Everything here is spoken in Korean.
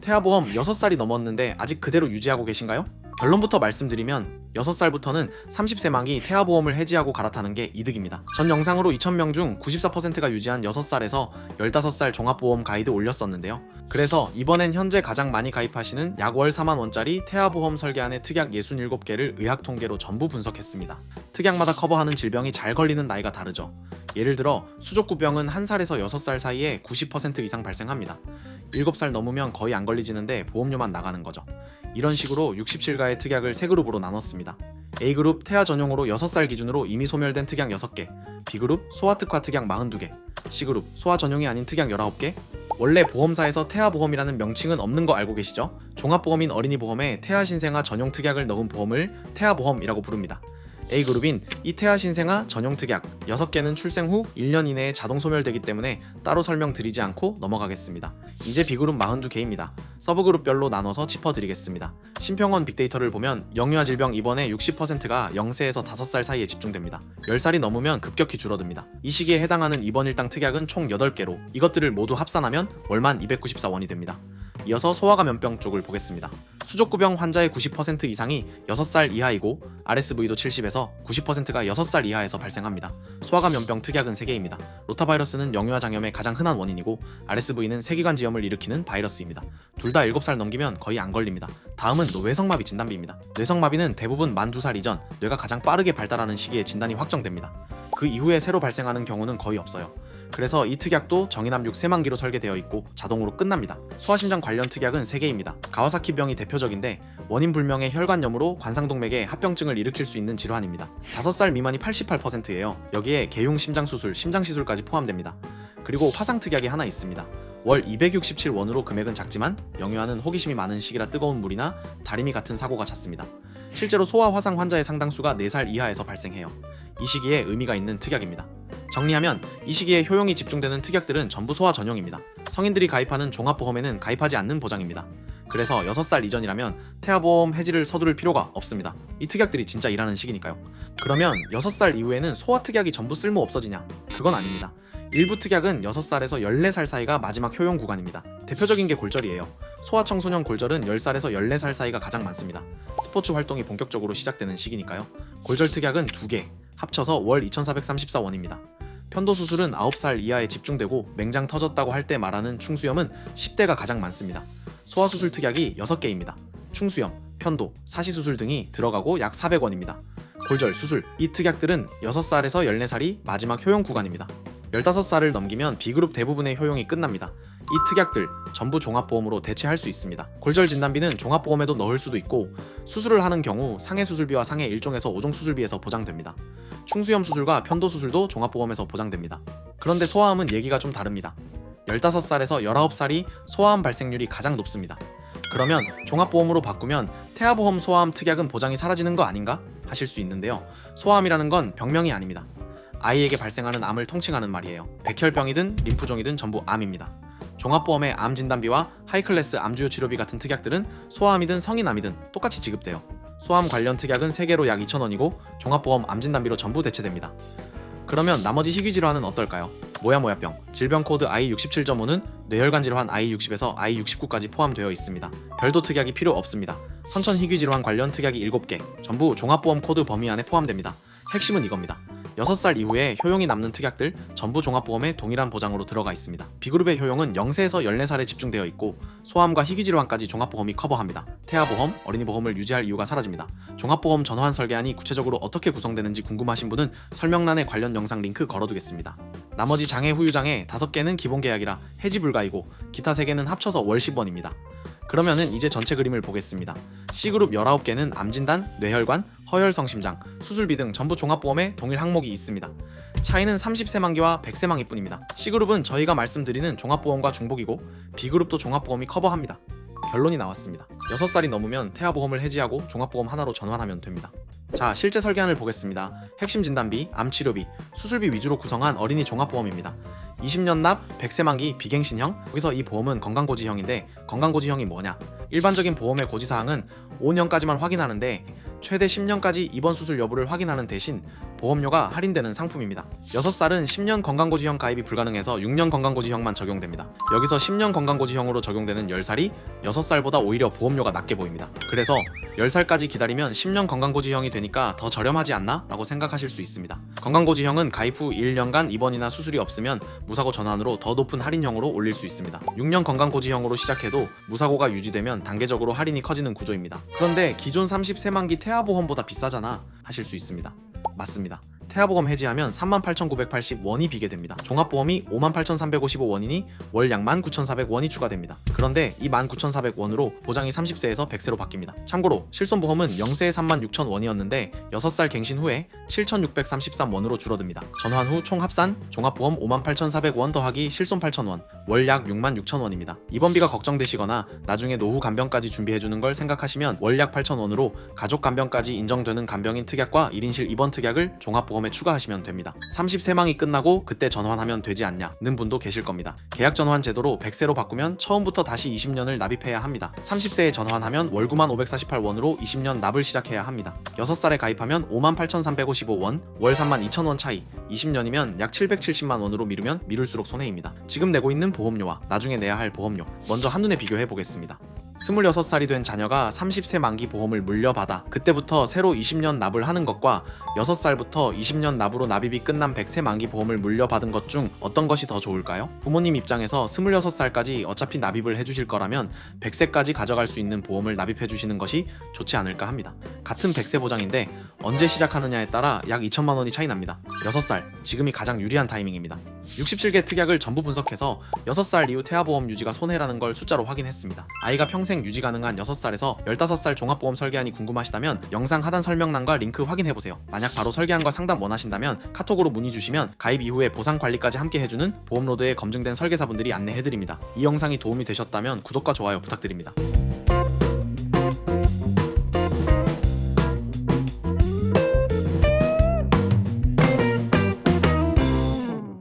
태아보험 6살이 넘었는데 아직 그대로 유지하고 계신가요? 결론부터 말씀드리면 6살부터는 30세 만기 태아보험을 해지하고 갈아타는 게 이득입니다. 전 영상으로 2,000명 중 94%가 유지한 6살에서 15살 종합보험 가이드 올렸었는데요. 그래서 이번엔 현재 가장 많이 가입하시는 약 월 4만원짜리 태아보험 설계안의 특약 67개를 의학 통계로 전부 분석했습니다. 특약마다 커버하는 질병이 잘 걸리는 나이가 다르죠. 예를 들어 수족구병은 1살에서 6살 사이에 90% 이상 발생합니다. 7살 넘으면 거의 안 걸리지는데 보험료만 나가는 거죠. 이런 식으로 67가의 특약을 3그룹으로 나눴습니다. A그룹 태아 전용으로 6살 기준으로 이미 소멸된 특약 6개, B그룹 소아특화 특약 42개, C그룹 소아 전용이 아닌 특약 19개. 원래 보험사에서 태아보험이라는 명칭은 없는 거 알고 계시죠? 종합보험인 어린이보험에 태아신생아 전용 특약을 넣은 보험을 태아보험이라고 부릅니다. A그룹인 이 태아신생아 전용 특약 6개는 출생 후 1년 이내에 자동 소멸되기 때문에 따로 설명드리지 않고 넘어가겠습니다. 이제 B그룹 42개입니다. 서브그룹별로 나눠서 짚어드리겠습니다. 신평원 빅데이터를 보면 영유아 질병 입원의 60%가 0세에서 5살 사이에 집중됩니다. 10살이 넘으면 급격히 줄어듭니다. 이 시기에 해당하는 입원 일당 특약은 총 8개로 이것들을 모두 합산하면 월만 294원이 됩니다. 이어서 소아감염병 쪽을 보겠습니다. 수족구병 환자의 90% 이상이 6살 이하이고 RSV도 70에서 90%가 6살 이하에서 발생합니다. 소아감염병 특약은 3개입니다. 로타바이러스는 영유아 장염의 가장 흔한 원인이고 RSV는 세기관지염을 일으키는 바이러스입니다. 둘 다 7살 넘기면 거의 안 걸립니다. 다음은 뇌성마비 진단비입니다. 뇌성마비는 대부분 만 2살 이전 뇌가 가장 빠르게 발달하는 시기에 진단이 확정됩니다. 그 이후에 새로 발생하는 경우는 거의 없어요. 그래서 이 특약도 정인암6 세만기로 설계되어 있고 자동으로 끝납니다. 소아심장 관련 특약은 3개입니다. 가와사키병이 대표적인데 원인 불명의 혈관염으로 관상동맥에 합병증을 일으킬 수 있는 질환입니다. 5살 미만이 88%예요. 여기에 개용 심장수술, 심장시술까지 포함됩니다. 그리고 화상 특약이 하나 있습니다. 월 267원으로 금액은 작지만 영유아는 호기심이 많은 시기라 뜨거운 물이나 다리미 같은 사고가 잦습니다. 실제로 소아 화상 환자의 상당수가 4살 이하에서 발생해요. 이 시기에 의미가 있는 특약입니다. 정리하면 이 시기에 효용이 집중되는 특약들은 전부 소아 전용입니다. 성인들이 가입하는 종합보험에는 가입하지 않는 보장입니다. 그래서 6살 이전이라면 태아보험 해지를 서두를 필요가 없습니다. 이 특약들이 진짜 일하는 시기니까요. 그러면 6살 이후에는 소아 특약이 전부 쓸모 없어지냐? 그건 아닙니다. 일부 특약은 6살에서 14살 사이가 마지막 효용 구간입니다. 대표적인 게 골절이에요. 소아청소년 골절은 10살에서 14살 사이가 가장 많습니다. 스포츠 활동이 본격적으로 시작되는 시기니까요. 골절 특약은 2개, 합쳐서 월 2,434원입니다. 편도수술은 9살 이하에 집중되고 맹장 터졌다고 할 때 말하는 충수염은 10대가 가장 많습니다. 소아수술 특약이 6개입니다. 충수염, 편도, 사시수술 등이 들어가고 약 400원입니다. 골절, 수술, 이 특약들은 6살에서 14살이 마지막 효용 구간입니다. 15살을 넘기면 B그룹 대부분의 효용이 끝납니다. 이 특약들 전부 종합보험으로 대체할 수 있습니다. 골절 진단비는 종합보험에도 넣을 수도 있고 수술을 하는 경우 상해 수술비와 상해 1종에서 5종 수술비에서 보장됩니다. 충수염 수술과 편도 수술도 종합보험에서 보장됩니다. 그런데 소아암은 얘기가 좀 다릅니다. 15살에서 19살이 소아암 발생률이 가장 높습니다. 그러면 종합보험으로 바꾸면 태아보험 소아암 특약은 보장이 사라지는 거 아닌가? 하실 수 있는데요. 소아암이라는 건 병명이 아닙니다. 아이에게 발생하는 암을 통칭하는 말이에요. 백혈병이든 림프종이든 전부 암입니다. 종합보험의 암 진단비와 하이클래스 암주요 치료비 같은 특약들은 소아암이든 성인암이든 똑같이 지급돼요. 소아암 관련 특약은 3개로 약 2,000원이고 종합보험 암 진단비로 전부 대체됩니다. 그러면 나머지 희귀 질환은 어떨까요? 모야모야병, 질병 코드 I67.5는 뇌혈관 질환 I60에서 I69까지 포함되어 있습니다. 별도 특약이 필요 없습니다. 선천 희귀 질환 관련 특약이 7개, 전부 종합보험 코드 범위 안에 포함됩니다. 핵심은 이겁니다. 6살 이후에 효용이 남는 특약들 전부 종합보험에 동일한 보장으로 들어가 있습니다. B그룹의 효용은 0세에서 14살에 집중되어 있고 소아암과 희귀질환까지 종합보험이 커버합니다. 태아보험, 어린이보험을 유지할 이유가 사라집니다. 종합보험 전환 설계안이 구체적으로 어떻게 구성되는지 궁금하신 분은 설명란에 관련 영상 링크 걸어두겠습니다. 나머지 장애 후유장애 5개는 기본 계약이라 해지 불가이고 기타 3개는 합쳐서 월 10원입니다. 그러면은 이제 전체 그림을 보겠습니다. C그룹 19개는 암진단, 뇌혈관, 허혈성심장, 수술비 등 전부 종합보험에 동일 항목이 있습니다. 차이는 30세 만기와 100세 만기 뿐입니다. C그룹은 저희가 말씀드리는 종합보험과 중복이고 B그룹도 종합보험이 커버합니다. 결론이 나왔습니다. 6살이 넘으면 태아보험을 해지하고 종합보험 하나로 전환하면 됩니다. 자, 실제 설계안을 보겠습니다. 핵심 진단비, 암치료비, 수술비 위주로 구성한 어린이 종합보험입니다. 20년 납, 100세 만기, 비갱신형. 여기서 이 보험은 건강고지형인데 건강고지형이 뭐냐? 일반적인 보험의 고지사항은 5년까지만 확인하는데 최대 10년까지 입원 수술 여부를 확인하는 대신 보험료가 할인되는 상품입니다. 6살은 10년 건강고지형 가입이 불가능해서 6년 건강고지형만 적용됩니다. 여기서 10년 건강고지형으로 적용되는 10살이 6살보다 오히려 보험료가 낮게 보입니다. 그래서 10살까지 기다리면 10년 건강고지형이 되니까 더 저렴하지 않나? 라고 생각하실 수 있습니다. 건강고지형은 가입 후 1년간 입원이나 수술이 없으면 무사고 전환으로 더 높은 할인형으로 올릴 수 있습니다. 6년 건강고지형으로 시작해도 무사고가 유지되면 단계적으로 할인이 커지는 구조입니다. 그런데 기존 30세 만기 태아보험보다 비싸잖아 하실 수 있습니다. 맞습니다. 태아보험 해지하면 38,980원이 비게 됩니다. 종합보험이 58,355원이니 월 약 19,400원이 추가됩니다. 그런데 이 19,400원으로 보장이 30세에서 100세로 바뀝니다. 참고로 실손보험은 0세에 36,000원이었는데 6살 갱신 후에 7,633원으로 줄어듭니다. 전환 후 총 합산 종합보험 58,400원 더하기 실손 8,000원, 월 약 66,000원입니다. 입원비가 걱정되시거나 나중에 노후 간병까지 준비해주는 걸 생각하시면 월 약 8,000원으로 가족 간병까지 인정되는 간병인 특약과 1인실 입원 특약을 종합보험에 추가하시면 됩니다. 30세망이 끝나고 그때 전환하면 되지 않냐는 분도 계실 겁니다. 계약 전환 제도로 100세로 바꾸면 처음부터 다시 20년을 납입해야 합니다. 30세에 전환하면 월 91,548원으로 20년 납을 시작해야 합니다. 6살에 가입하면 58,355원, 월 32,000원 차이, 20년이면 약 770만원으로 미루면 미룰수록 손해입니다. 지금 내고 있는 보험료와 나중에 내야 할 보험료, 먼저 한눈에 비교해 보겠습니다. 26살이 된 자녀가 30세 만기 보험을 물려받아 그때부터 새로 20년 납을 하는 것과 6살부터 20년 납으로 납입이 끝난 100세 만기 보험을 물려받은 것 중 어떤 것이 더 좋을까요? 부모님 입장에서 26살까지 어차피 납입을 해주실 거라면 100세까지 가져갈 수 있는 보험을 납입해 주시는 것이 좋지 않을까 합니다. 같은 100세 보장인데 언제 시작하느냐에 따라 약 2천만 원이 차이 납니다. 6살, 지금이 가장 유리한 타이밍입니다. 67개 특약을 전부 분석해서 6살 이후 태아보험 유지가 손해라는 걸 숫자로 확인했습니다. 아이가 평생 유지 가능한 6살에서 15살 종합보험 설계안이 궁금하시다면 영상 하단 설명란과 링크 확인해보세요. 만약 바로 설계안과 상담 원하신다면 카톡으로 문의 주시면 가입 이후에 보상 관리까지 함께 해주는 보험로드에 검증된 설계사분들이 안내해드립니다. 이 영상이 도움이 되셨다면 구독과 좋아요 부탁드립니다.